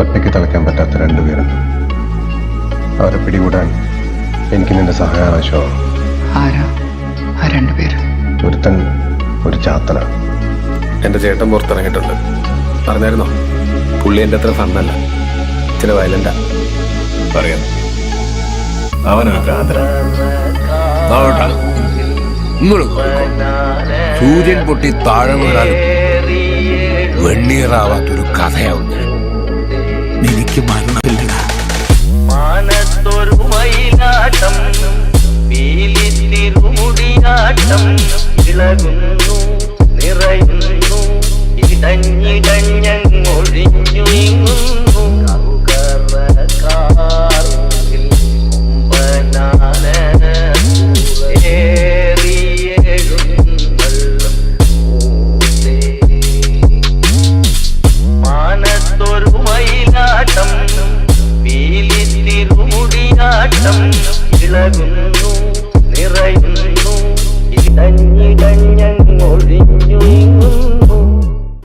ഒറ്റയ്ക്ക് തളയ്ക്കാൻ പറ്റാത്ത രണ്ടുപേരുണ്ട്. അവരെ പിടികൂടാൻ എനിക്ക് നിന്റെ സഹായം ആവശ്യമാണ്. ആരാ ആ രണ്ടുപേര്? ഒരുത്തൻ ഒരു ചാത്തന. എൻ്റെ ചേട്ടൻ പുറത്തിറങ്ങിയിട്ടുണ്ട്. പറഞ്ഞായിരുന്നോ? പുള്ളി എൻ്റെ അത്ര ഫണ്ണല്ല, ചില വയലൻ്റാ. പറയാം, അവനൊരു ഭ്രാന്തനാ. സൂര്യൻ പൊട്ടി താഴെ വീണാലും വെണ്ണീറാവാത്തൊരു കഥയാവും ഞാൻ. എനിക്ക് മരണമില്ലടാ. മാനത്തൊരു മയിലാട്ടം, പീലിത്തിരുമുടിയാട്ടം, ഇളകുന്നു നിറയുന്നു, ഇടഞ്ഞിടഞ്ഞൊഴിഞ്ഞു നീങ്ങുന്നു. കറുകറക്കാറിൽ കൊമ്പനാന മാനത്തൊരു മയിലാട്ടം, പീലിത്തിരുമുടിയാട്ടം, ഇളകുന്നു നിറയുന്നു, ഇടഞ്ഞിടഞ്ഞൊഴിഞ്ഞു നീങ്ങുന്നു.